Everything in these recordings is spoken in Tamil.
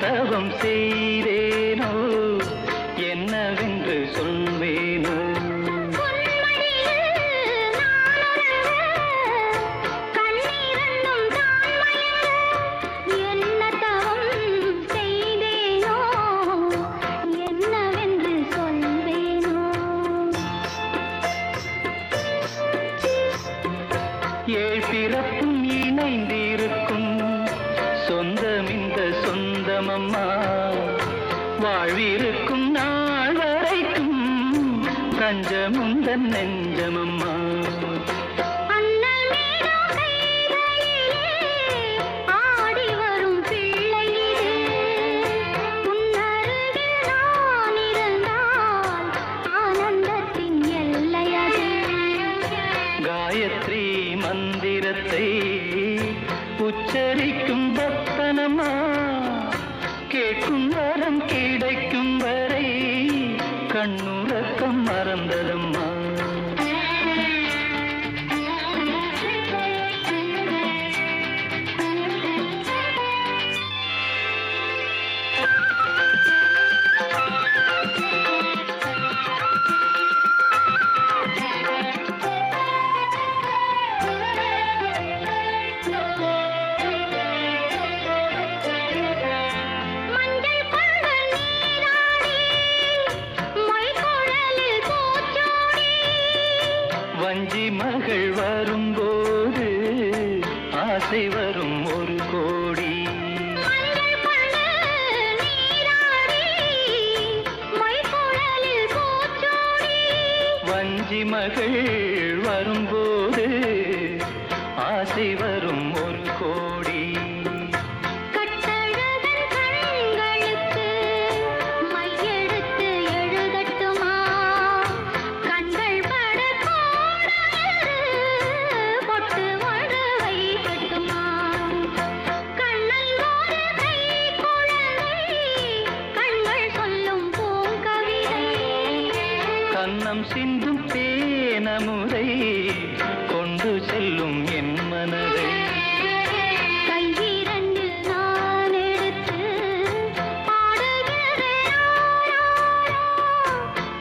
தவம் செய்தேனோ என்னவென்று சொல்வேனோ பிறப்பும் இணைந்திருக்கும் சொந்தம் இந்த சொந்தமம்மா வாழ்விருக்கும் நாள் வரைக்கும் தஞ்சமுந்தன் நெஞ்சமம்மா காயத்ரி மந்திரத்தை உச்சரிக்கும் பக்தனம்மா கேட்கும் வரம் கிடைக்கும் வரை கண்ணுறக்கம் மறந்ததம்மா வஞ்சி மகள் வரும்போது ஆசை வரும் ஒரு கோடி வஞ்சி மகள் வரும்போது ஆசை வரும் ஒரு கோடி கண்ணம் சிந்தும் தேனமுதை கொண்டு செல்லும் என் மனதை கையிரண்டில் நான் எடுத்து பாடுகிறேன்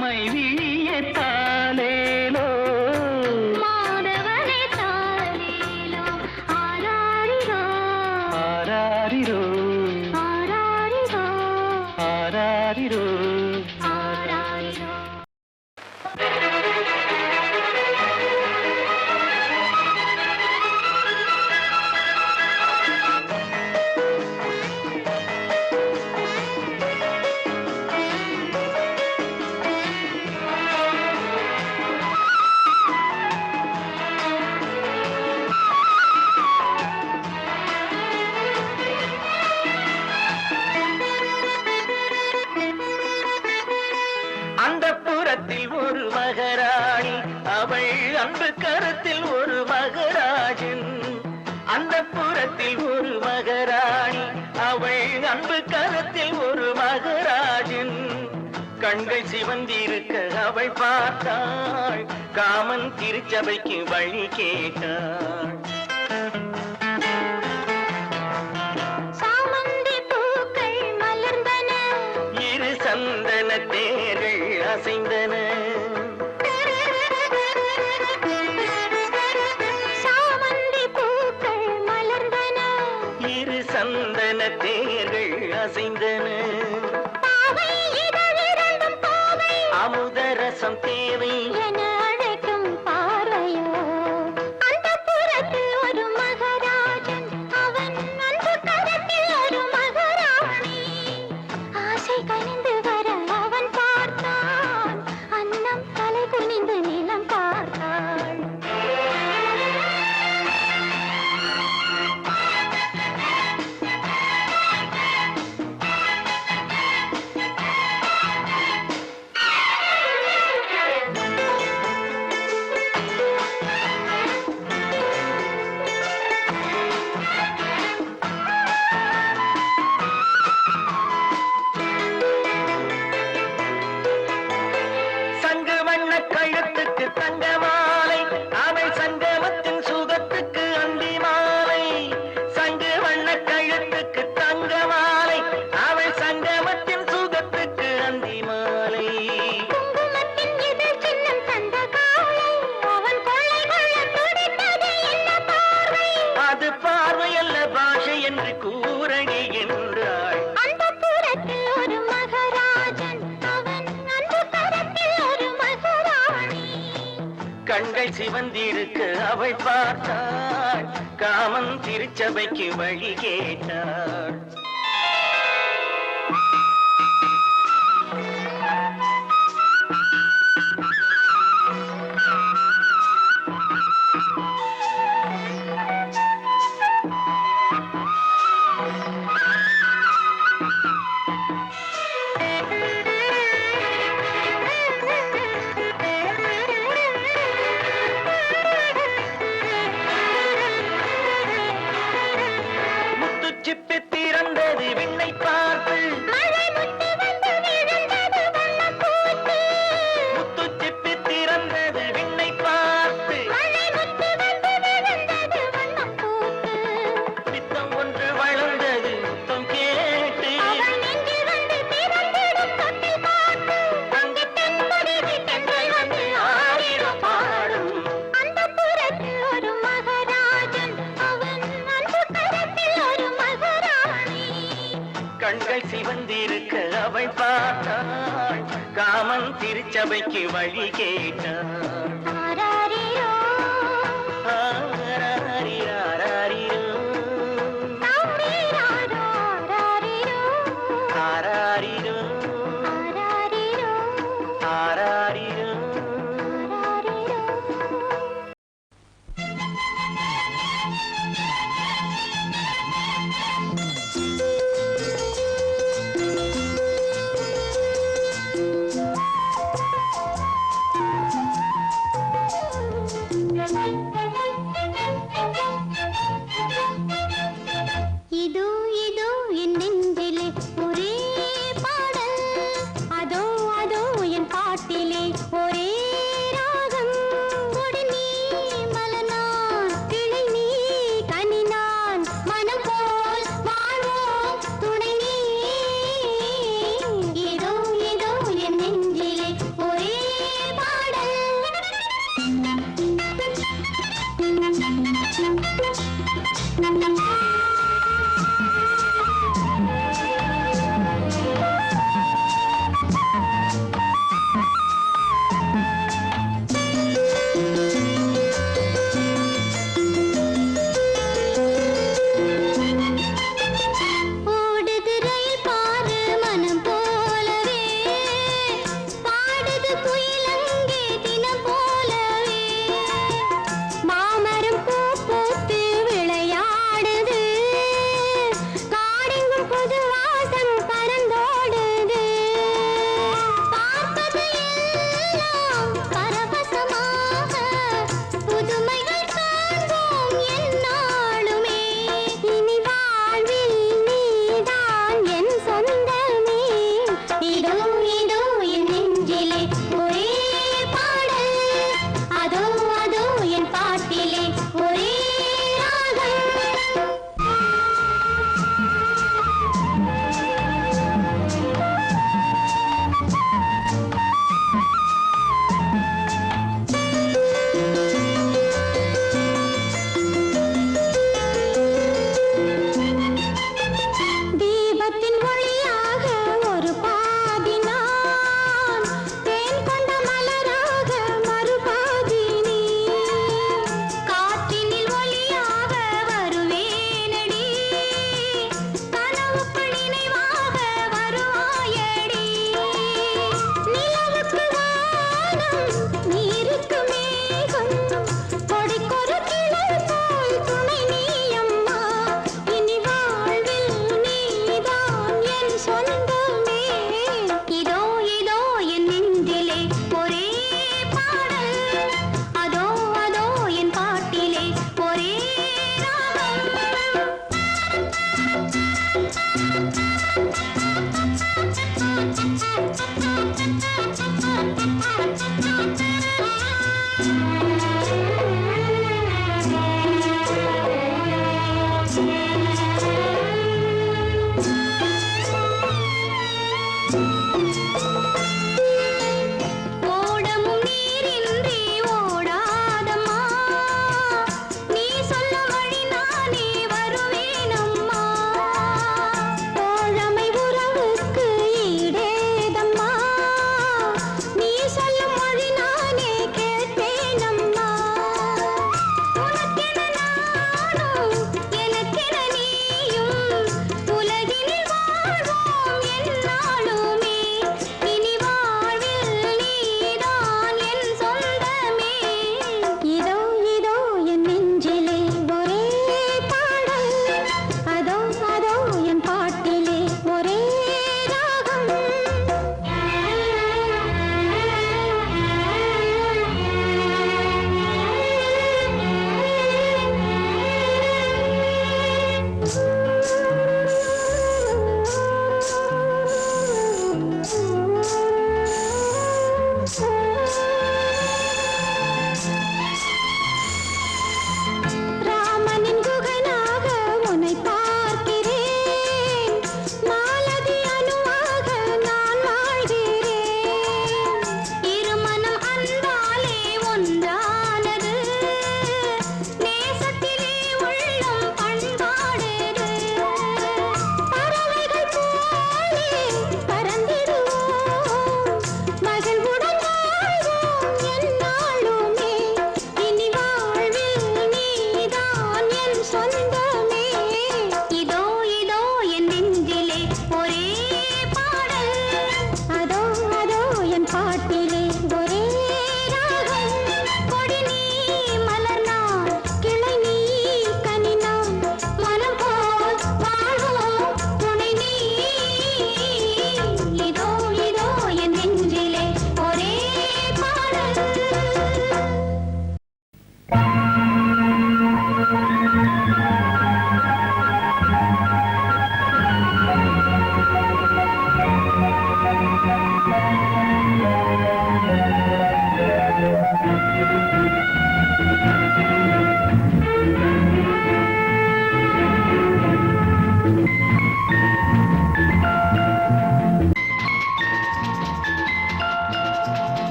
மைவிழிய தாலேலோ மாதவனே தாலேலோ ஆராரிரோ ஆராரிரோ ஆராரிரோ ஆராரிரோ ஆராரிரோ அன்பு கரத்தில் ஒரு மகராஜன், அந்த புறத்தில் ஒரு மகராணி. அவள் அன்பு கரத்தில் ஒரு மகராஜன், கண்கள் சிவந்திருக்க அவள் பார்த்தாள், காமன் திருச்சபைக்கு வழி கேட்டாள். சாமந்தி பூக்கள் மலர்ந்தன, இரு சந்தன தேர்கள் அசைந்தன. சாமந்தி பூக்கள் மலர்ந்தன, இரு சந்தன தேர்கள் அசைந்தன. பாவை இதழிரண்டும் பாவை அமுதரசம் தேவை என அழைக்கும் பார்வையோ. அந்தப்புறத்தில் ஒரு மகராஜன், அவன் அன்பு கரத்தில் ஒரு மகராணி. ஆசை கனிந்து வர அவன் பார்த்தான், அன்னம் தலை குனிந்து நிலம் பார்த்தாள். சங்கு வண்ண கழுத்துக்கு தங்க மாலை, அவள் சங்கமத்தின் சுகத்துக்கு அந்தி மாலை. சங்கு வண்ண கழுத்துக்கு தங்க மாலை, அவள் சங்கமத்தின் சுகத்துக்கு அந்தி மாலை. குங்குமத்தின் இதழ் சின்னம் தந்த காலை, அவன் கொள்ளை கொள்ள துடித்தது என்ன பார்வை. அது பார்வையல்ல பாஷை என்று கூறடி என்றாள். அந்தப்புறத்தில் ஒரு மகராஜன், அவன் அன்பு கரத்தில் ஒரு மகராணி. கண்கள் சிவந்திருக்க அவள் பார்த்தாள், காமன் திருச்சபைக்கு வழி கேட்டாள். முத்துச்சிப்பி திறந்தது விண்ணை பார்த்து, மழை முத்து வந்து விழுந்தது வண்ணப்பூத்து. முத்துச்சிப்பி திறந்தது விண்ணை பார்த்து. மழை முத்து வந்து விழுந்தது வண்ணப்பூத்து. பித்தம் ஒன்று வளர்ந்தது முத்தம் கேட்டு, அவள் நெஞ்சில் வந்து பிறந்திடும் தொட்டில் பாட்டு. அங்கே தென்பொருகி தென்றல் வந்து ஆடிடும் பாடும். அந்தப்புறத்தில் ஒரு மகராஜன், அவன் அன்பு கரத்தில் ஒரு மகராணி. கண்கள் சிவந்திருக்க அவள் பார்த்தாள், காமன் திருச்சபைக்கு வழி கேட்டாள். ஆராரிரோ, ஆராரிராராரிரோ, தாரீராரோ, ஆராரிரோ, ஆராரிரோ, ஆராரிரோ, ஆராரிரோ. ஆராரிரோ.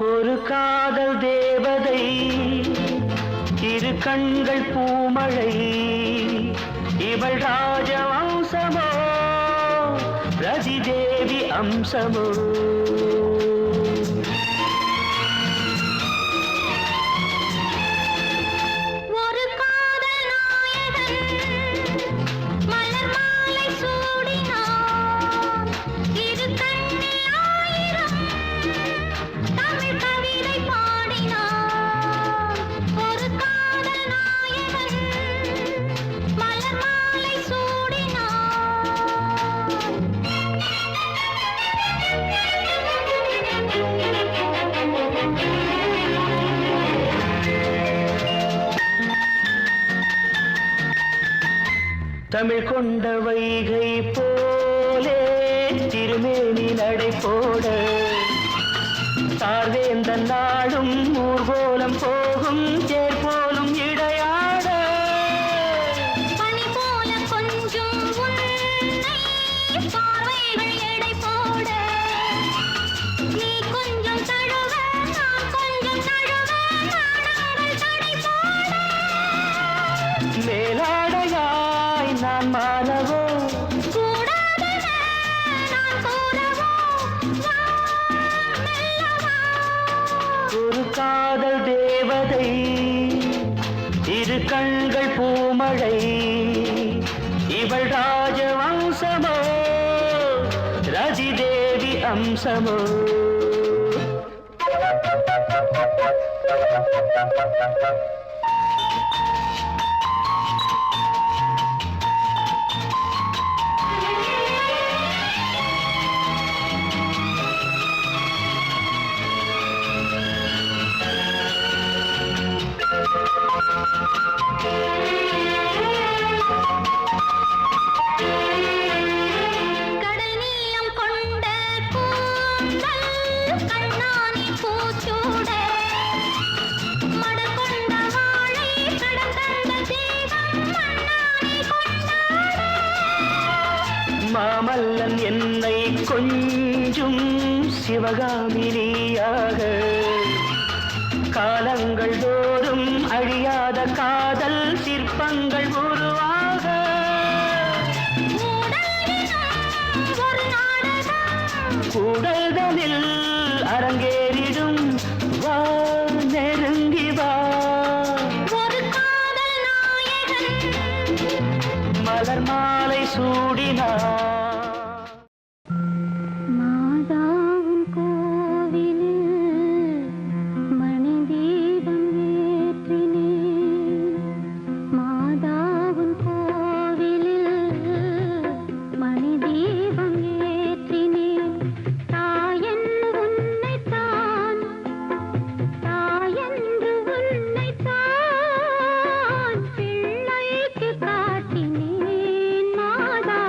ஒரு காதல் தேவதை, இரு கண்கள் பூமழை, இவள் ராஜவம்சமோ ரதி தேவி அம்சமோ. தமிழ் கொண்ட வைகை போலே திருமேனி நடை போட, சார்வேந்த நாடும் ஊர்கோலம் போகும் தேர் போலும் இடையாட, பனி போல கொஞ்சம் பார்வைகள் எடை போட, நீ கொஞ்சம் தழுவ நான் கொஞ்சம் தழுவ நாடங்கள் தடை போட, மேலாடையாய் நான் மாறவோ கூடாதென நான் கூறவோ, ஒரு காதல் தேவதை, இரு கண்கள் பூமழை, இவள் ராஜவம்சமோ ரதி தேவி அம்சமோ. மாமல்லன் என்னை கொஞ்சும் சிவகாமினியாக காலங்கள் தோறும் அழியாத காதல் சிற்பங்கள் உருவாக கூடல்களில் அரங்கேறிடும் வா நெருங்கி வா மலர் மாலை சூடினார் மாதாவின் கோவிலில் மணி தீபம் ஏற்றினேன் மாதாவின் கோவிலில் மணி தீபம் ஏற்றினேன் தாயென்று உன்னைத்தான் தாயென்று உன்னைத்தான் பிள்ளைக்கு காட்டினேன் மாதா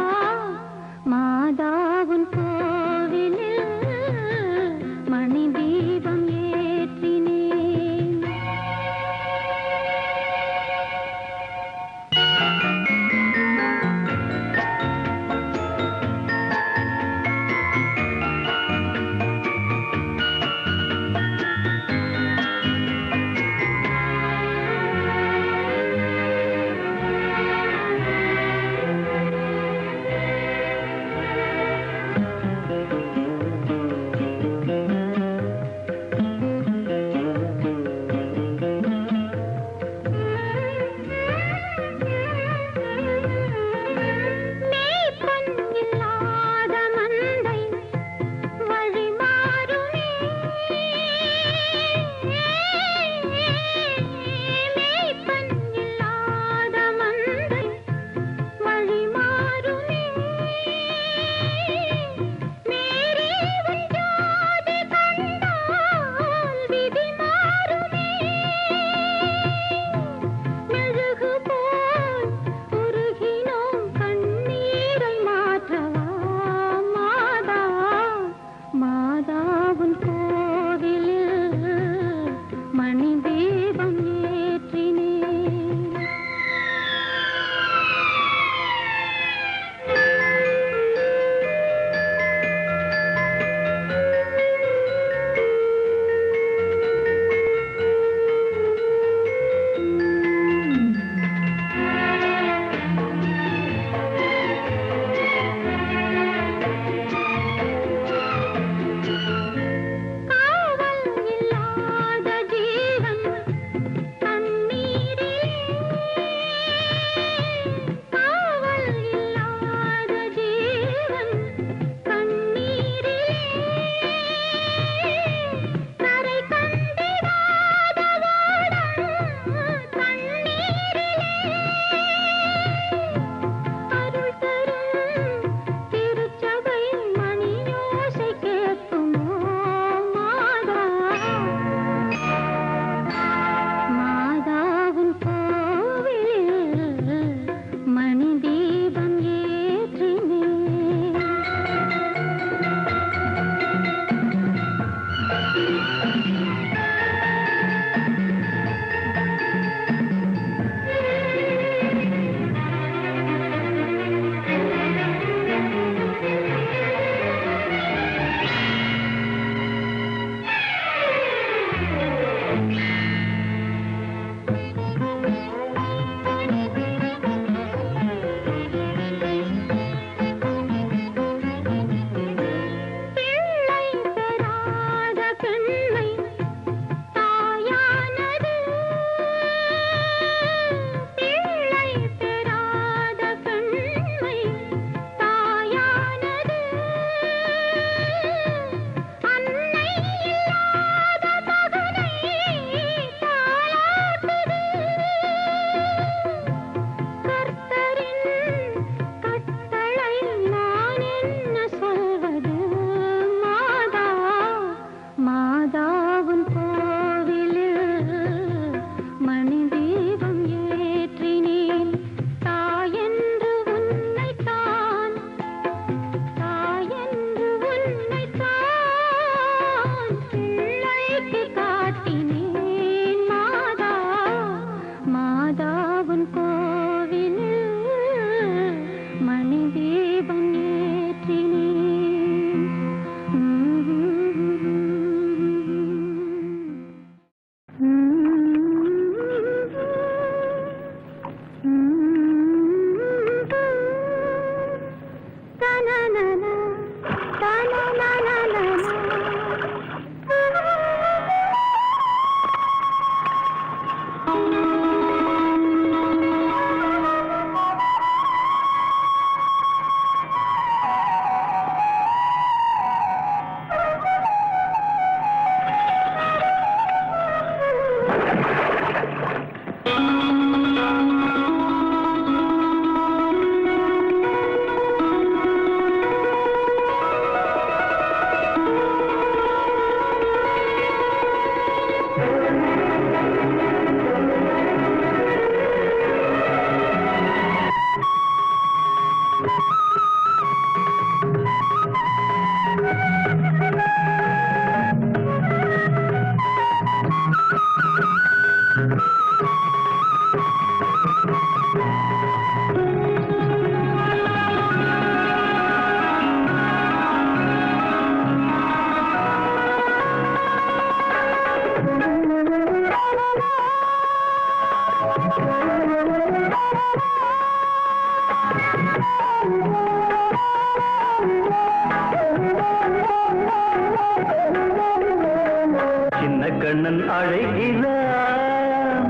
சின்ன கண்ணன் அழைக்கிறான்,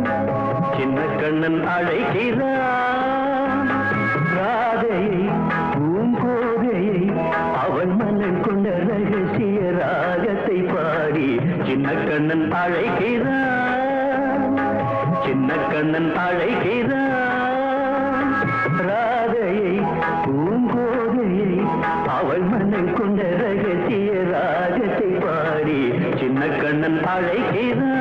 சின்ன கண்ணன் அழைக்கிறான். ராதையை பூங்கோதையை அவன் மன்னன் கொண்ட ரகசிய ராகத்தை பாடி சின்ன கண்ணன் அழைக்கிறான், சின்ன கண்ணன் அழைக்கிறான். ராதையை பூங்கோதையை அவள் மன்னன் கொண்ட ரகசிய ராகத்தை பாடி சின்ன கண்ணன் அழைக்கிறான்.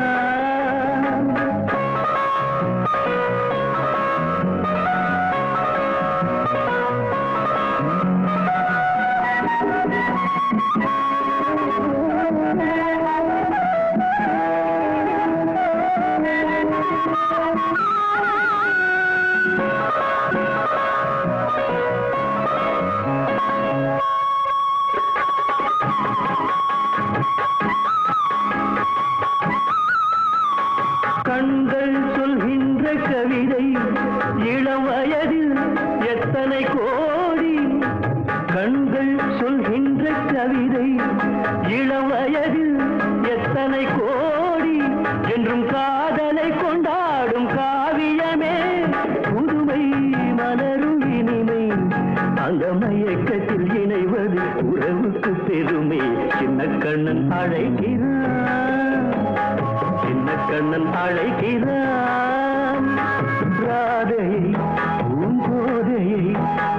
கண்கள் சொல்கின்ற கவிதை இளம் வயதில் எத்தனை கோடி, கண்கள் சொல்கின்ற கவிதை இளம் வயதில் எத்தனை கோடி, என்றும் காதலை கொண்டாடும் காவியமே புதுமை மலரும் இனிமை, அந்த மயக்கத்தில் இணைவது உறவுக்கு பெருமை. சின்ன கண்ணன் அழைக்கிறான், சின்ன கண்ணன் அழைக்கிறான். ராதையை பூங்கோதையை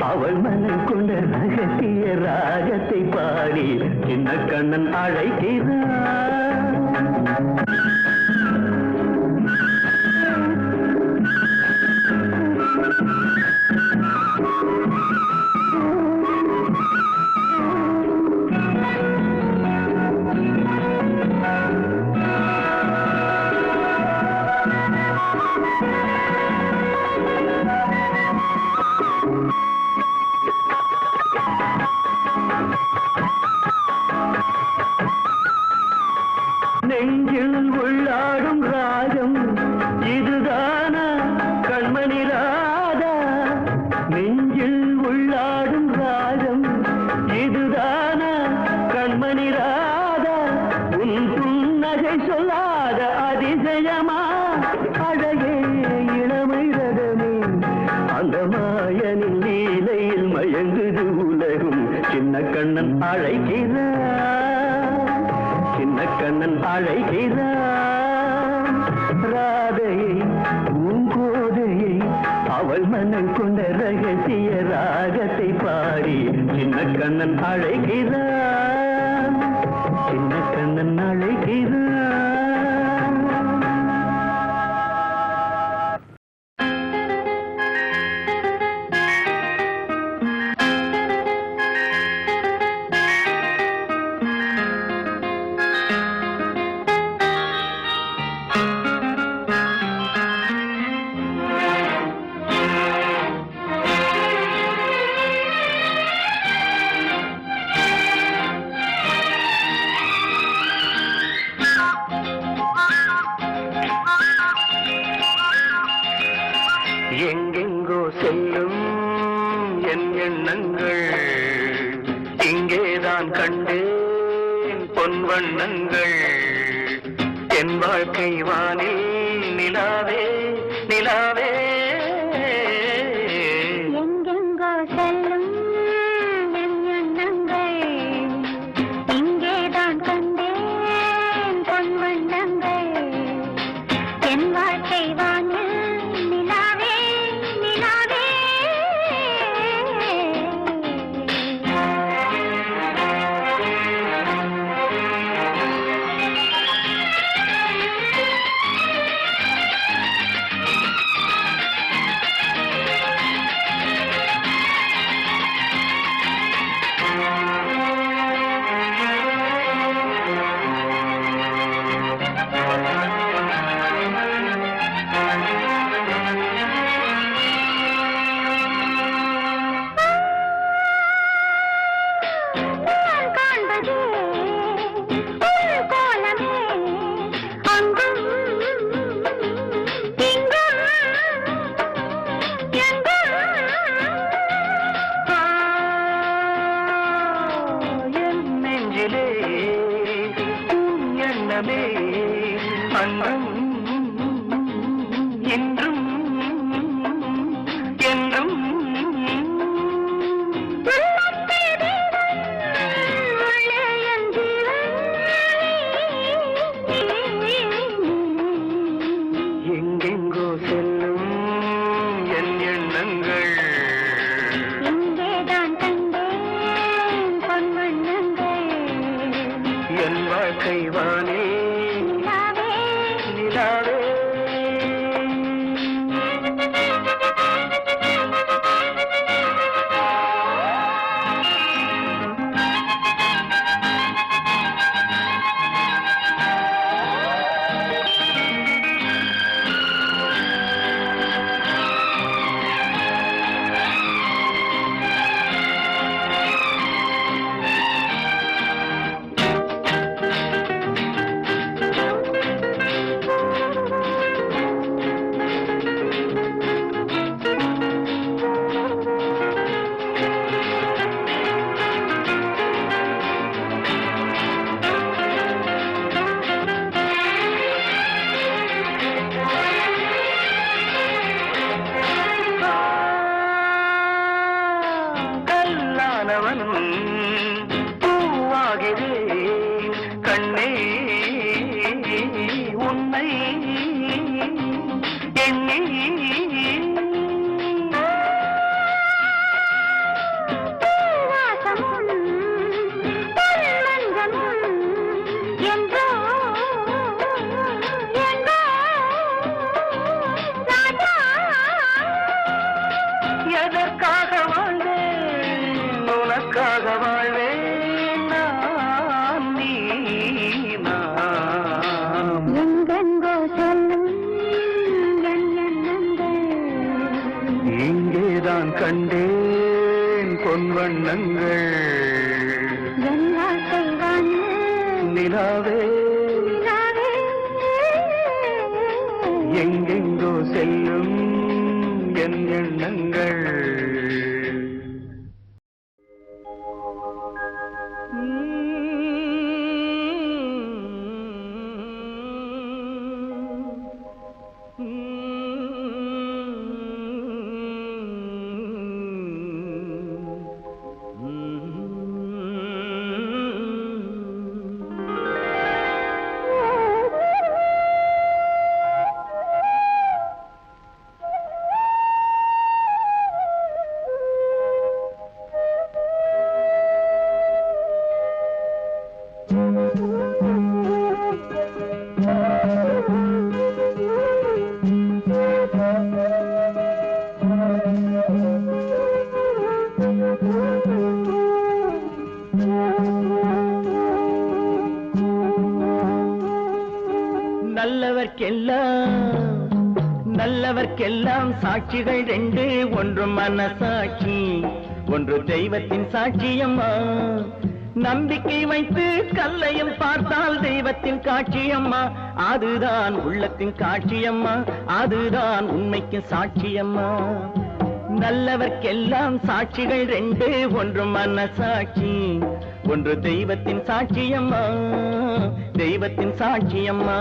அவள் மனம் கொண்ட ரகசிய ராகத்தை பாடி சின்ன கண்ணன் அழைக்கிறான். நெஞ்சில் உள்ளாடும் ராகம் இதுதானா கண்மணி ராதா, நெஞ்சில் உள்ளாடும் ராகம் இதுதானா கண்மணி ராதா. உன் புன்னகை சொல்லாத அதிசயமா அழகே இளமை ரகமே, அந்த மாயனின் லீலையில் மயங்குது உலகும். சின்ன கண்ணன் அழைக்கிறான், சின்ன கண்ணன் அழைக்கிறான். ராதையை பூங்கோதையை அவள் மனம் கொண்ட ரகசிய ராகத்தை பாடி சின்ன கண்ணன் அழைக்கிறான், சின்ன கண்ணன் அழைக்கிறான். இங்கேதான் கண்டேன் பொன் வண்ணங்கள் என் வாழ்க்கை வானில் நிலாவே நிலாவே எங்கெங்கோ செல்லும் என் எண்ணங்கள் இங்கேதான் கண்டேன் பொன் வண்ணங்கள் என் வாழ்க்கை வானில் நிலாவே நிலாவே அன்றும் என்றும் என்றும் எங்கெங்கோ செல்லும் என் எண்ணங்கள் இங்கேதான் கண்டேன் பொன் வண்ணங்கள் என் வாழ்க்கை வானே நிலாவே பூவாகிறேன் கண்ணே உன்னை எண்ணி எதற்காக வாழ்ந்தேன் உனக்காக வாழ்வேன் நான் நீ நாம் எங்கெங்கோ செல்லும் என் எண்ணங்கள் இங்கேதான் கண்டேன் பொன் வண்ணங்கள் என் வாழ்க்கை வானில் நிலாவே நிலாவே எங்கெங்கோ செல்லும் என் எண்ணங்கள் நல்லவர்க்கெல்லாம் சாட்சிகள் ரெண்டு, ஒன்று மனசாட்சி, ஒன்று தெய்வத்தின் சாட்சியம்மா. நம்பிக்கை வைத்து கல்லையும் பார்த்தால் தெய்வத்தின் காட்சியம்மா. அதுதான் உள்ளத்தின் காட்சியம்மா, அதுதான் உண்மைக்கு சாட்சியம்மா. நல்லவர்க்கெல்லாம் சாட்சிகள் ரெண்டு, ஒன்று மனசாட்சி, ஒன்று தெய்வத்தின் சாட்சியம்மா, தெய்வத்தின் சாட்சியம்மா.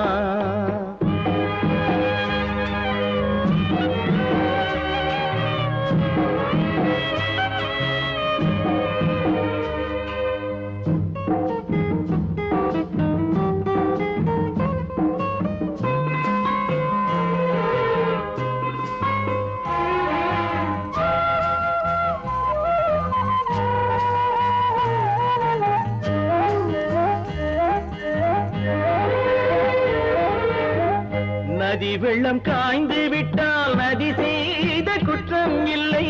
நதி வெள்ளம் காய்ந்து விட்டால் நதி செய்த குற்றம் இல்லை,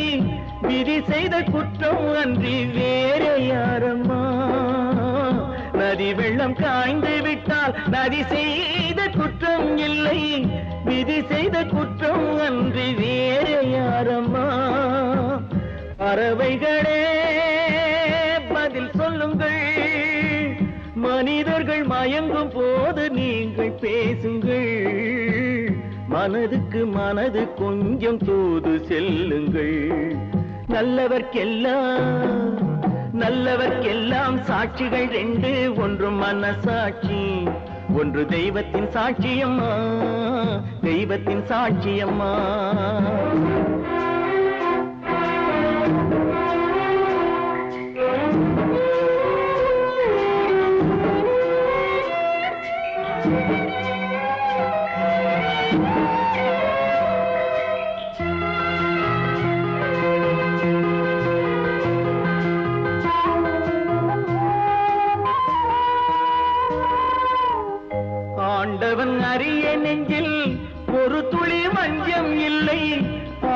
விதி செய்த குற்றம் அன்றி வேறு யாரம்மா. நதி வெள்ளம் காய்ந்து விட்டால் நதி செய்த குற்றம் இல்லை, விதி செய்த குற்றம் அன்றி வேறு யாரம்மா. பறவைகளே பதில் சொல்லுங்கள், மனிதர்கள் மயங்கும் போது நீங்கள் பேசுங்கள், மனதுக்கு மனது கொஞ்சம் தூது செல்லுங்கள். நல்லவர்க்கெல்லாம் சாட்சிகள் ரெண்டு, ஒன்று மனசாட்சி, ஒன்று தெய்வத்தின் சாட்சியம்மா, தெய்வத்தின் சாட்சியம்மா. ஆண்டவன் அறிய நெஞ்சில் ஒரு துளி வஞ்சம் இல்லை,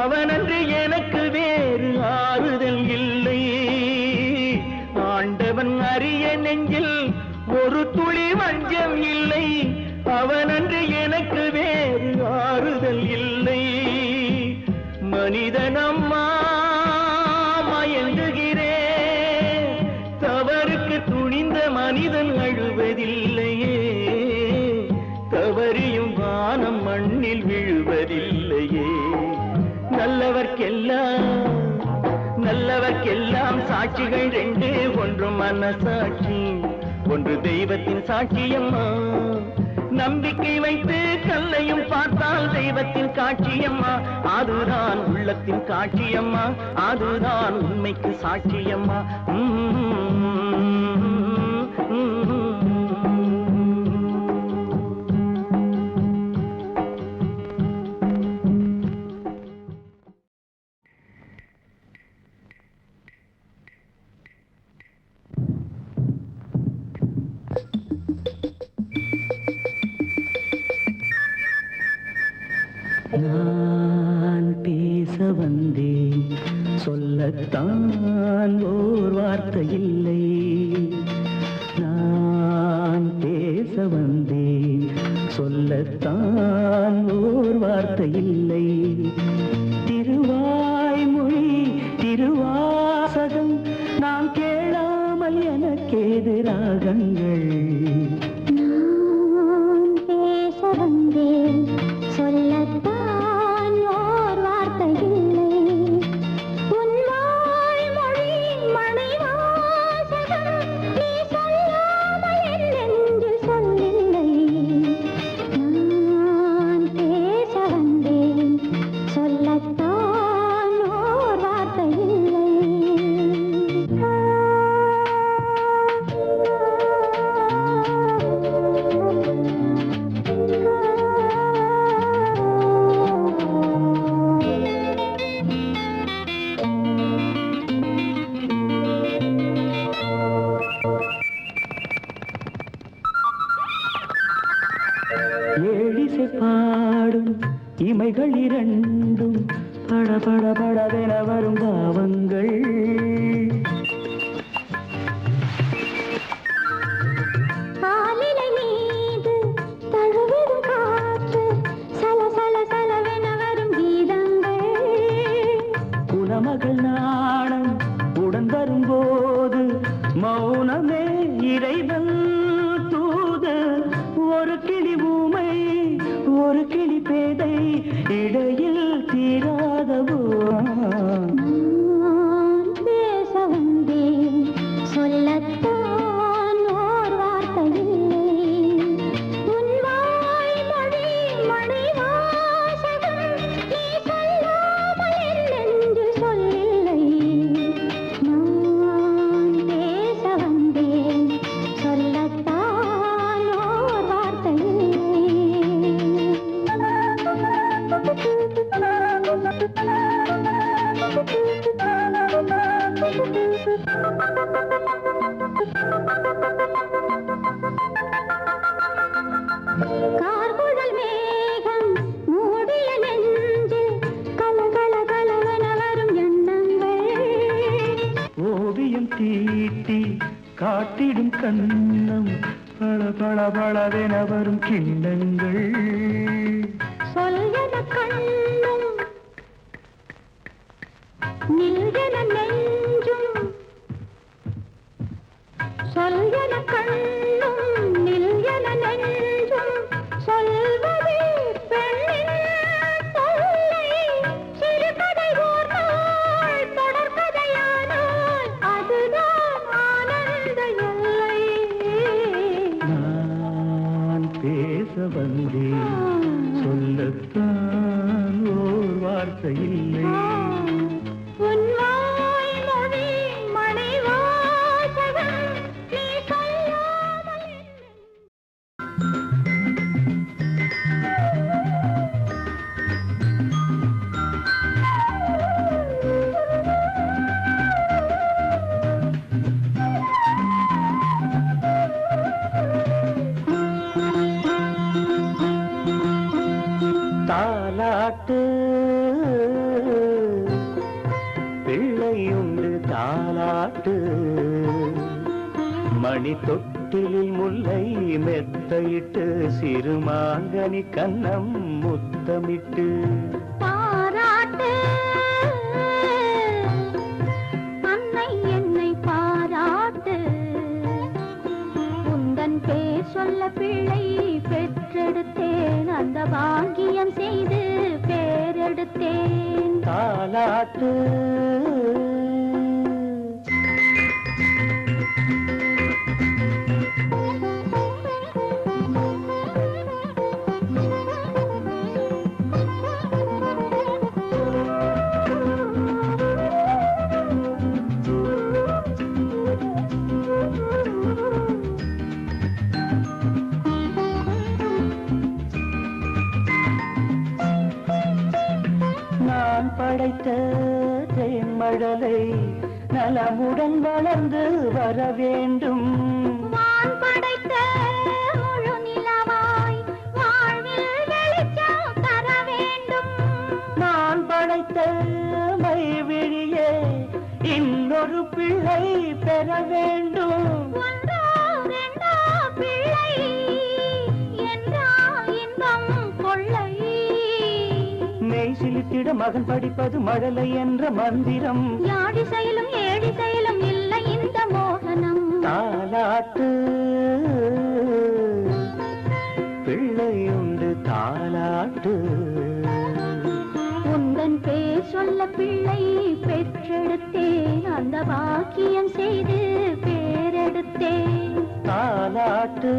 அவனன்று எனக்கு வேறு ஆறுதல் இல்லை. ஆண்டவன் அறிய நெஞ்சில் ஒரு துளி வஞ்சம் இல்லை, அவனன்று எனக்கு வேறு ஆறுதல் இல்லை. மனிதனம்மா மயங்குகிறேன், தவறுக்கு துணிந்த மனிதன் அழுவதில்லையே, தவறியும் வானம் மண்ணில் விழுவதில்லையே. நல்லவர்க்கெல்லாம் சாட்சிகள் ரெண்டு, ஒன்று மனசாட்சி, ஒன்று தெய்வத்தின் சாட்சியம்மா. நம்பிக்கை வைத்து கல்லையும் பார்த்தால் தெய்வத்தின் காட்சியம்மா, அதுதான் உள்ளத்தின் காட்சியம்மா, அதுதான் உண்மைக்கு சாட்சியம்மா. நான் பேச வந்தேன், சொல்லத்தான் ஓர் வார்த்தை இல்லை. நான் பேச வந்தேன், சொல்லத்தான் ஓர் வார்த்தை இல்லை. திருவாய்மொழி திருவாசகம் நான் கேளாமல் எனக்கேது ராகங்கள். நான் பேச வந்தேன், சொல்லத்தான் ஓர் வார்த்தை இல்லை. உன் வாய்மொழி மணிவாசகம் நீ சொல்லாமல் என் நெஞ்சில் சொல்லில்லை. நான் பேச வந்தேன், சொல்லத்தான் ஓர் வார்த்தை இல்லை. ஏழிசை பாடும் இமைகள் இரண்டும் படபட படவென வரும் பாவங்கள். ஆலிலை மீது தழுவிடும் காற்று சலசல சலவென வரும் கீதங்கள். குலமகள் நாணம் உடன் வரும்போது மௌனமே இறைவன் தூது. ஒரு கிளி ஊமை ஒரு கிளி பேதை இடையில் தீராதவோ கட்டி காட்டிடும் கண்ணம் பள பள பளவென வரும் கிண்ணங்கள் சொல்யன கண்ணும் நில்யன நெஞ்சும் சொல்யன கண்ணும் நில்யன நெஞ்சும் சொல்வதே பெண்ணின் தொல்லை சிறுகதை ஓர் நாள் தொடர்கதையானால் அதுதான் ஆனந்த எல்லை நான் பேச வந்தேன் சொல்லத்தான் ஓர் வார்த்தை இல்லை உன் வாய்மொழி மணிவாசகம் நீ சொல்லாமல் தாலாட்டு பிள்ளையுண்டு தாலாட்டு மணி தொட்டிலில் முல்லை மெத்தையிட்டு சிறுமாங்கனி கன்னம் முத்தமிட்டு பாராட்டு அன்னை என்னை பாராட்டு உந்தன் பேர் சொல்ல பிள்ளை பெற்றெடுத்தேன் அந்த பாக்கியம் செய்து பேரெடுத்தேன் தாலாட்டு நான் படைத்த தேன்மழலை நலமுடன் வளர்ந்து வர வேண்டும் வான் படைத்த முழு நிலவாய் வாழ்வில் வெளிச்சம் தர வேண்டும் நான் படைத்த மைவிழியே இன்னொரு பிள்ளை பெற வேண்டும் ஒன்றோ ரெண்டோ பிள்ளை என்றால் இன்பம் கொள்ளை மெய் சிலித்திட மகன் படிப்பது மழலை என்ற மந்திரம் யாடி செயலும் ஏடி செயலும் இல்லை இந்த மோகனம் தாலாட்டு பிள்ளையுண்டு தாலாட்டு உந்தன் பேர் சொல்ல பிள்ளை பெற்றெடுத்தேன் அந்த பாக்கியம் செய்து பேரெடுத்தேன் தாலாட்டு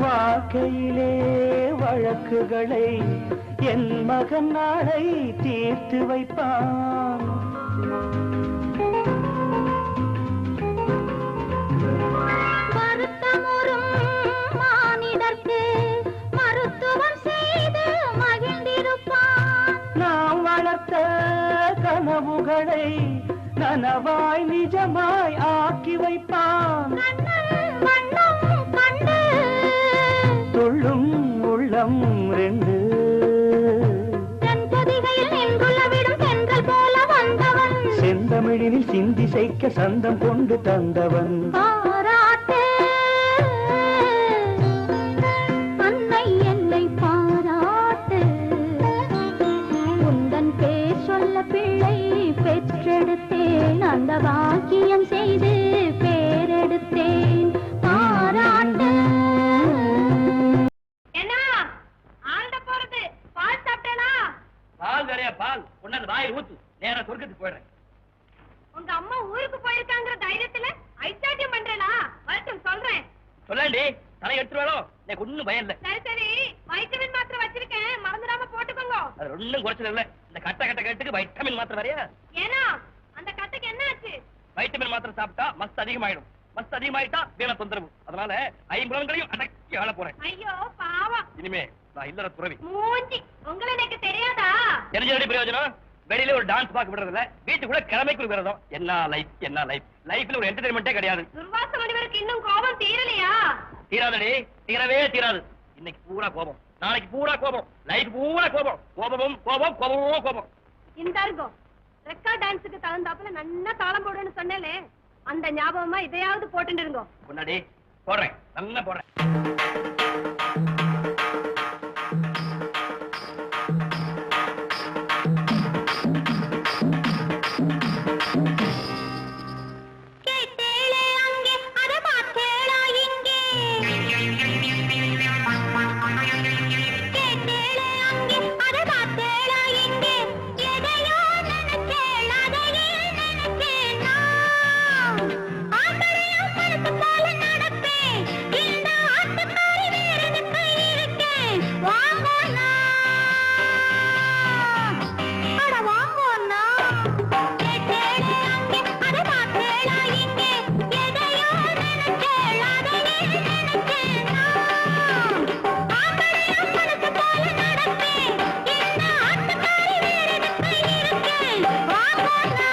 வாழ்க்கையிலே வழக்குகளை என் மகன் நாளை தீர்த்து வைப்பான் வருத்தமுறும் மானிடர்க்கு மருத்துவம் செய்து மகிழ்ந்திருப்பான் நாம் வளர்த்த கனவுகளை நனவாய் நிஜமாய் ஆக்கி வைப்பான் கண்ணன் வண்ணம் கண்டு துள்ளும் உள்ளம் ரெண்டு தென்பொதிகையில் நின்றுள்ள விடும் தென்றல் போல வந்தவன் செந்தமிழினில் சிந்தி செய்க்க சந்தம் கொண்டு தந்தவன் பாராட்டு அன்னை என்னை பாராட்டு உந்தன் பேர் சொல்ல பிள்ளை பெற்றெடுத்தேன் அந்த பாக்கியம் செய்து பேரெடுத்தேன் பாராட்டு என்ன ஆண்ட போறது பால் சாப்பிட்டேனா பால் வேறையா பால் கொண்டாந்து வாயில் ஊத்து நேரா சொர்க்கத்துக்கு போயிடுறேன் உங்க அம்மா ஊருக்கு போயிருக்காங்கிற தைரியத்துல ஐச்சாட்டியம் பண்றேனா வரட்டும் சொல்றேன் சொல்லண்டி தலை எடுத்துருவாளோ எனக்கு ஒண்ணும் பயம் இல்ல. சரி சரி, வைட்டமின் மாத்திரை வச்சிருக்கேன், மறந்துடாம போட்டுக்கோங்க. அது ஒண்ணும் குறைச்சது இல்ல. இந்த கட்ட கேட்டுக்கு வைட்டமின் மாத்திரை வரையா? ஏன்னா அந்த கட்டைக்கு என்ன ஆச்சு? வைட்டமின் மாத்திரை சாப்பிட்டா மஸ்த் அதிகமாயிடும். மஸ்த் அதிகமாயிட்டா வீண தொந்தரவு. அதனால ஐம்புலங்களையும் அடக்கி ஆள போறேன். ஐயோ பாவம். இனிமே நான் இல்லற துறவி. மூஞ்சி, உங்களை எனக்கு தெரியாதா? தெரிஞ்சடி பிரயோஜனம். வெளியில ஒரு டான்ஸ் பார்க்க விடுறதில்ல, வீட்டுக்குள்ள கிழமைக்கு ஒரு விரதம். என்ன லைஃப், என்ன லைஃப். லைஃப்ல ஒரு என்டர்டைன்மெண்டே கிடையாது. துர்வாச முனிவருக்கு இன்னும் கோபம் தீரலையா? தீராதடி, தீரவே தீராது. இன்னைக்கு பூரா கோபம், நாளைக்கு பூரா கோபம், லைஃப் பூரா கோபம். கோபமும் கோபம், கோபமும் கோபம். இந்த இருக்கும் ரெக்கார்ட் டான்ஸுக்கு தகுந்தாப்புல நல்லா தாளம் போடுன்னு சொன்னேனே, அந்த ஞாபகமா இதையாவது போட்டுட்டு இருங்கோ. முன்னாடி போடுறேன், நல்லா போடுறேன். கேட்டேளே அங்கே, அதை பார்த்தேளா இங்கே? கேட்டேளே அங்கே, அதை பார்த்தேளா இங்கே? எதையோ நினைச்சேள், அதையே நினைச்சேன் நான். ஆம்பளையும் மனசு போல நடப்பேன், இந்த ஆட்டுக்காரி வேறனுக்கு இருக்கேன். வாங்கோண்ணா, அட வாங்கோண்ணா. கேட்டேளே அங்கே, அதை பார்த்தேளா இங்கே? எதையோ நினைச்சேள், அதையே நினைச்சேன் நான். ஆம்பளையும் மனசு போல நடப்பேன், இந்த ஆட்டுக்காரி வேறனுக்கு இருக்கேன். வாங்கோண்ணா.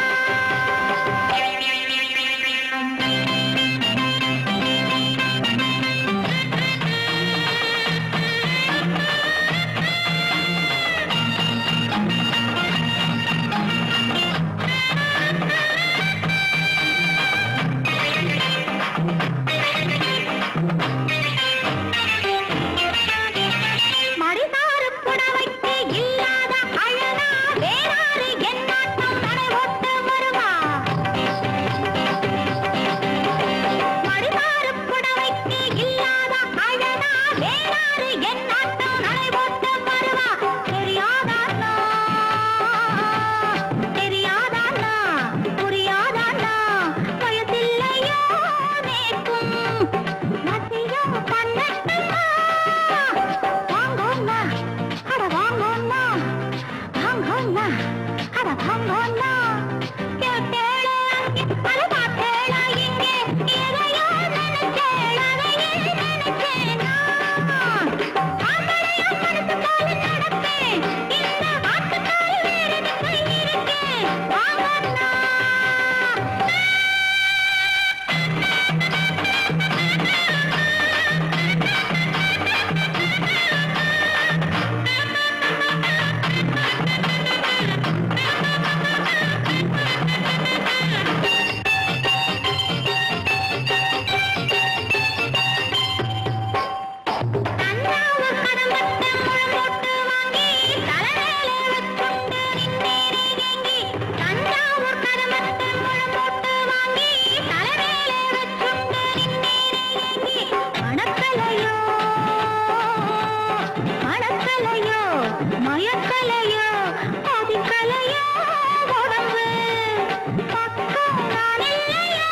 மடிசாரு புடவைக்கு இல்லாத அழகா வேறாறு என்னாட்டம் நடைபோட்டு வருவா? மடிசாரு புடவைக்கு இல்லாத அழகா வேறாறு என்னாட்டம் நடைபோட்டு வருவா? தெரியாதாண்ணா, தெரியாதாண்ணா, புரியாதாண்ணா, வயசில்லையோ நேக்கும் மத்தியம் பண்ணட்டுமா? வாங்கோண்ணா, அட வாங்கோண்ணா, வாங்கோண்ணா, அட வாங்கோண்ணா. கேட்டேளே அங்கே, அதை பார்த்தேளா இங்கே? எதையோ நினைச்சேள், அதையே நினைச்சேன் நான். ஆம்பளையும் மனசு போல நடப்பேன், இந்த ஆட்டுக்காரி வேறனுக்கு இருக்கேன். வாங்கோண்ணா. தஞ்சாவூர் கடம்பத்தை முழம் போட்டு வாங்கி தலைமேலே வச்சுண்டு நின்னேனே ஏங்கி. தஞ்சாவூர் கடம்பத்தை முழம் போட்டு வாங்கி தலைமேலே வச்சுண்டு நின்னேனே ஏங்கி. மணக்கலையோ, மணக்கலையோ, மயக்கலையோ, அதிக்கலையோ உடம்பு பக்கம் நான் இல்லையோ.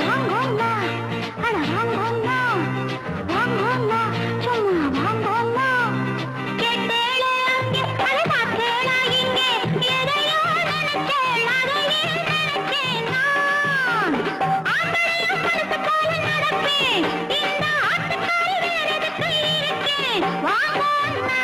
வாங்கோண்ணா, அட வாங்கோண்ணா, வாங்கோண்ணா, சும்மா வாங்கோண்ணா. கேட்டேளே அங்கே, அதை பார்த்தேளா இங்கே? எதையோ நினைச்சேள், அதையே நினைச்சேன் நான். ஆம்பளையும் மனசு போல நடப்பேன், இந்த ஆட்டுக்காரி வேறனுக்கு இருக்கேன். வாங்கோண்ணா.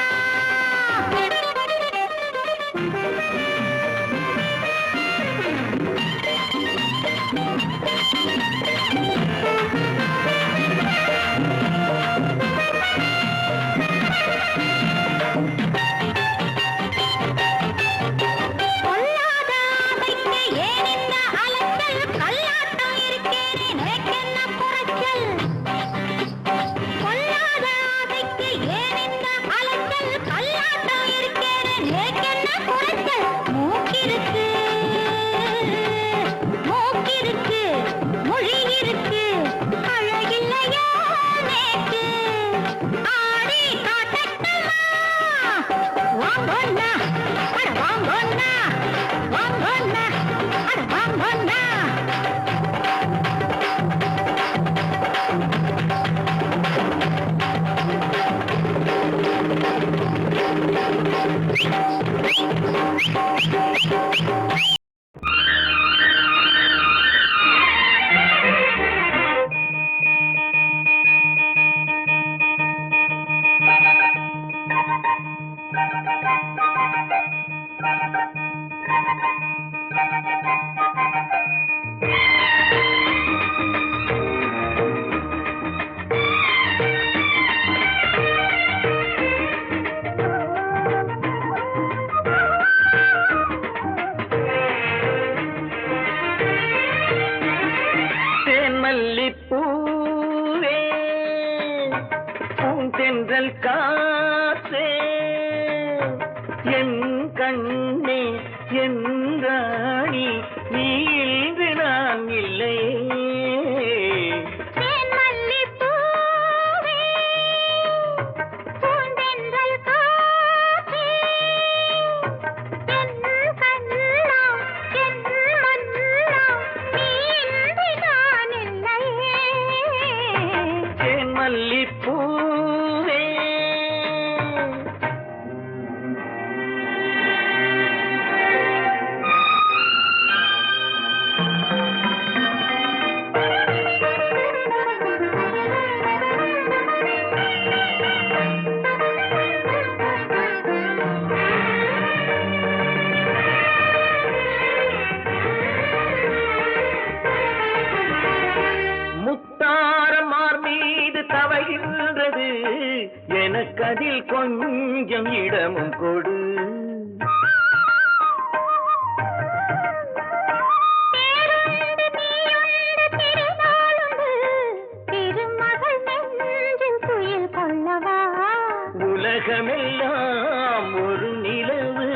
பொல்லாத ஆசைக்கு ஏன் இந்த அலைச்சல்? கல்லாட்டம் இருக்கேனே, நேக்கென்ன குறைச்சல்? பொல்லாத ஆசைக்கு ஏன் இந்த அலைச்சல்? கல்லாட்டம் இருக்கேனே, நேக்கென்ன குறைச்சல்? மூக்கிருக்கு, மூக்கிருக்கு, மொழி இருக்கு, அழகில்லையோ நேக்கு. ஆடி காட்டட்டுமா? வாங்கோண்ணா, அட வாங்கோண்ணா, வாங்கோண்ணா, அட வாங்கோண்ணா. மல்லிப்பூவே பூந்தென்றல் காற்றே என் கண்ணே என் ராணி நீ இன்று நான் இல்லை மல்லிப்பூவே முத்தாரமார் மீது தவகின்றது எனக்கதில் கொஞ்சம் இடமும் கொடு உலகமெல்லாம் ஒரு நிலவு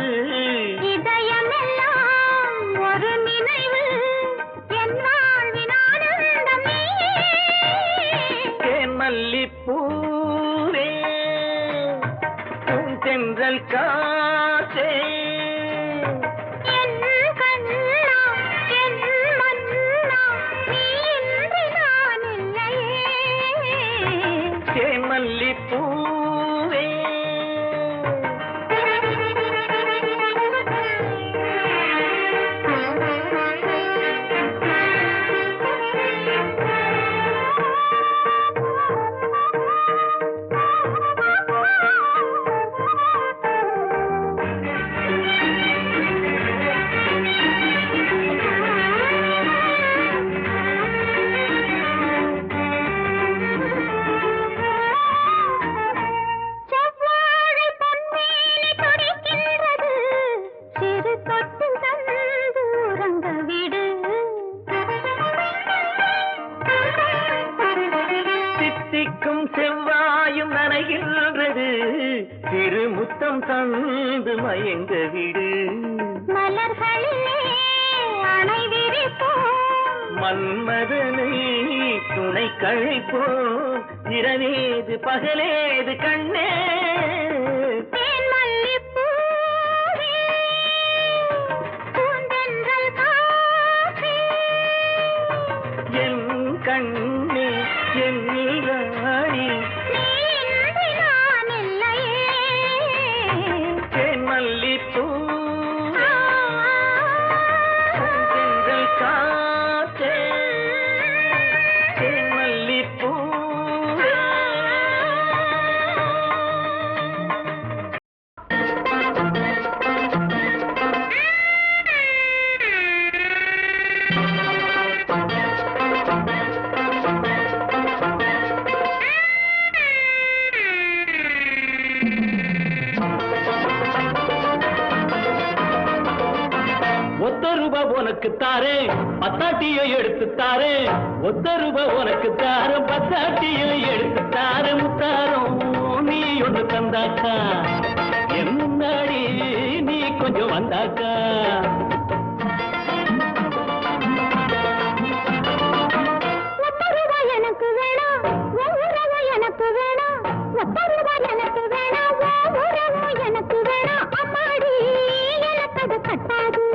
இதயமெல்லாம் ஒரு நினைவு மல்லிப்பூவே பூந்தென்றல் காற்றே என் கண்ணா என் மன்னா நீ இன்று நான் இல்லையே மல்லிப்பூவே தித்திக்கும் செவ்வாயும் நனைகின்றது திருமுத்தம் தந்து மயங்க விடு மலர்களிலே அணை விரிப்போம் மன்மதனை துணை கழிப்போம் இரவேது பகலேது கண்ணே என் கண்ணே என் ராணி மல்லிப்பூ பூந்தென்றல் காற்றே மல்லிப்பூ ₹1 உனக்கு தாரே பத்தாட்டியை எடுத்து தாரே ₹1 உனக்கு தார பத்தாட்டியை எடுத்து தார முத்தாரம் நீ ஒன்று தந்தாக்கா என் முன்னாடி நீ கொஞ்சம் வந்தாக்கா எனக்கு வேணாம் எனக்கு வேணாம் எனக்கு வேணாம் எனக்கு வேணாம் அம்மாடி எனக்கு அது கட்டாது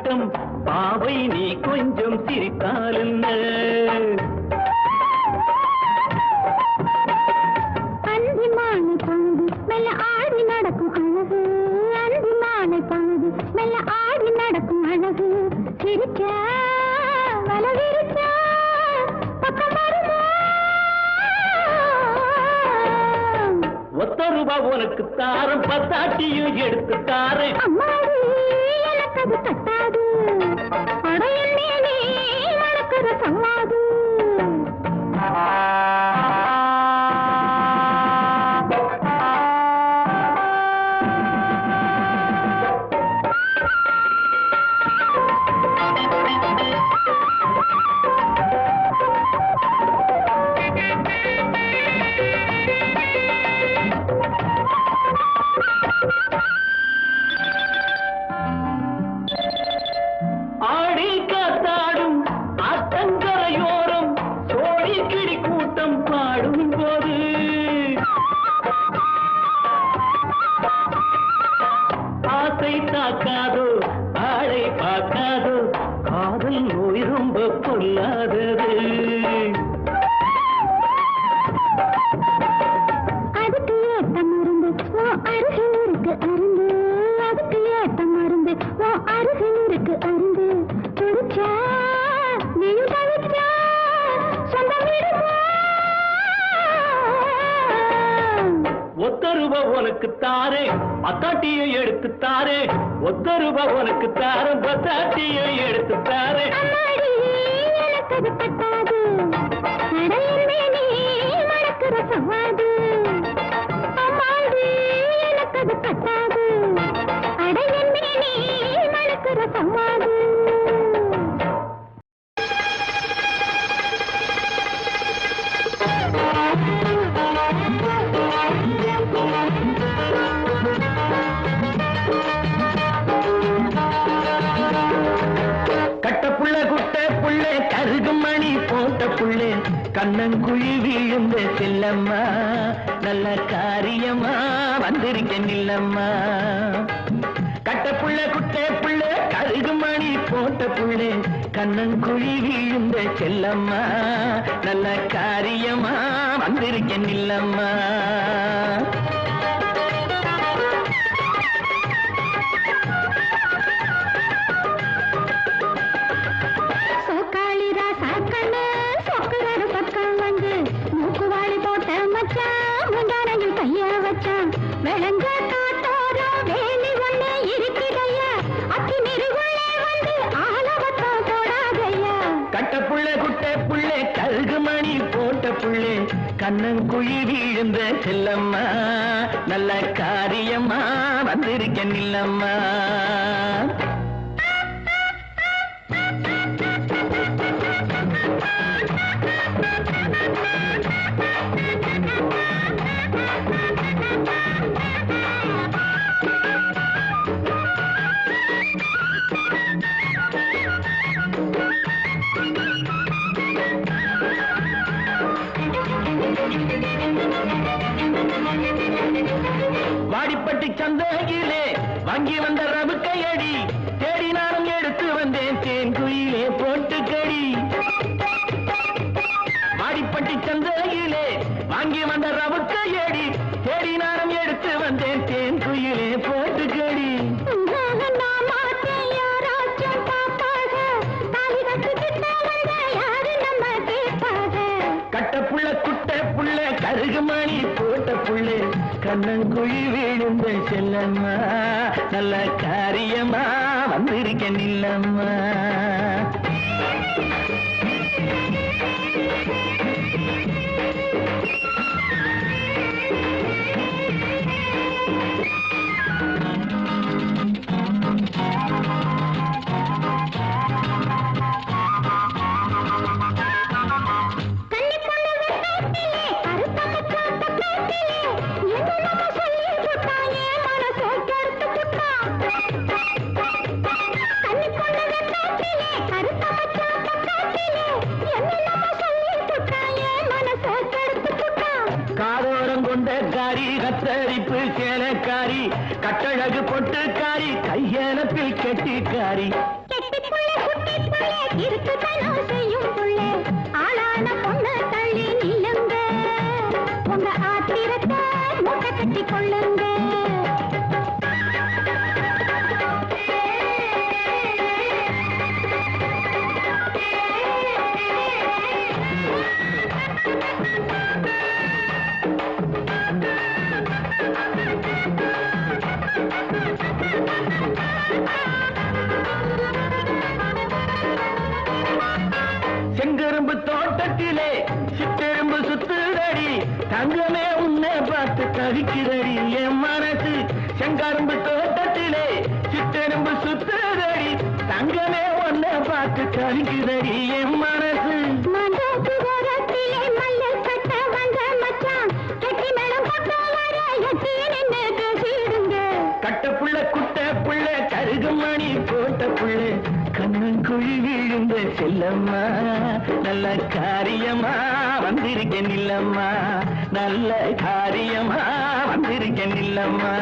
ஆட்டம் பாவை நீ கொஞ்சம் சிரித்தால் என்ன அந்திமானை பொழுது மெல்ல ஆடி நடக்கும் அழகு அந்திமானை பொழுது மெல்ல ஆடி நடக்கும் அழகு சிரிச்சா வலவிரிச்சா பக்கம் வருமா ஒத்த ரூபா உனக்கு தாரம் பத்தாட்டியும் எடுத்து தாரேன் அம்மாடி எனக்கு அது தட்டாது அடையல் மேலே மணக்கிற சம்மாது ஆடி காத்தாடும் ஆத்தங்கரையோரம் சோழி கிளி கூட்டம் பாடும் போது ஆசை தாக்காதோ ஆளை பார்க்காதோ காதல் நோய் ரொம்ப கொள்ளாதது அதுக்கு ஏத்த மருந்து அருகில் இருக்கு அருந்து அதுக்கு ஏத்த மருந்து அருகில் இருக்கு அருந்து துடிச்சா நீயும் தவிச்சா சொந்தம் விடுமா ஒத்த ரூபா உனக்கு தாரே பத்தாட்டியை எடுத்து தாரே ஒத்த ரூபா உனக்கு தாரம் பத்தாட்டியை எடுத்து தாரே அம்மாடி எனக்கு அது பத்தாது நடையில் மேலே மணக்கிற சவாது அம்மாடி எனக்கு அது பத்தாது அடையின் மேலே மணக்கிற சவாது கட்ட புள்ள குட்ட புள்ள கருகு மணி போட்ட புள்ளே கண்ணங்குழி விழுந்த செல்லம்மா நல்ல காரியமா வந்திருக்க நில்லம்மா கட்ட புள்ள குட்ட புள்ள கருகு மணி போட்ட புள்ளே கண்ணங்குழி விழுந்த செல்லம்மா நல்ல காரியமா வந்திருக்க நில்லம்மா சோக்காளிரா சாக்கண்ணு சொக்குறாரு பக்கம் வந்து மூக்குவாளி போட்ட மச்சான் முந்தானையில் கைய வச்சான் விளங்க காட்டோரம் வேலி ஒண்ணு இருக்குதையா அத்தி நெருகுள்ளே வந்து ஆலவட்டம் போடாதையா கட்ட புள்ள குட்ட புள்ளே கருகு மணி போட்ட புள்ளே கண்ணங்குழி விழுந்த செல்லம்மா நல்ல காரியமா வந்திருக்க நில்லம்மா வாடிப்பட்டி சந்தையிலே வாங்கி வந்த ரவு கையடி தேடி நானும் எடுத்து வந்தேன் தேன் குயிலே போட்டு கடி வாடிப்பட்டி சந்தையிலே வாங்கி வந்த ரவு கையடி தேடி நானும் எடுத்து வந்தேன் தேன் குயிலே போட்டு கடி நான் மாட்டேன் யாராச்சும் பாப்பாக தாலி கட்டுக்கிட்ட வந்த யாரு நம்ம கேட்பாக கட்ட புள்ள குட்ட புள்ள கருகு மணி போட்ட புள்ளே கண்ணங்குழி விழுந்த செல்லம்மா நல்ல காரியமா வந்திருக்க நில்லம்மா கொண்டக்காரி கத்தரிப்பு சேலக்காரி கட்டழகு பொட்டுக்காரி கையெனப்பில் கெட்டிக்காரி கட்டெரும்பு தோட்டத்திலே சிட்டெரும்பு சுத்துதடி தங்கமே உன்னை பார்த்து தவிக்கிறடி என் மனசு செங்கரும்பு தோட்டத்திலே சிட்டெரும்பு சுத்துதடி தங்கமே உன்னை பார்த்து தவிக்கிறடி என் மனசு கட்ட புள்ள குட்ட புள்ள கருகுமணி போட்ட புள்ள கண்ணங்குழி விழுந்த செல்லம்மா நல்ல காரியமா வந்திருக்கேன் இல்லம்மா நல்ல காரியமா வந்திருக்கேன் இல்லம்மா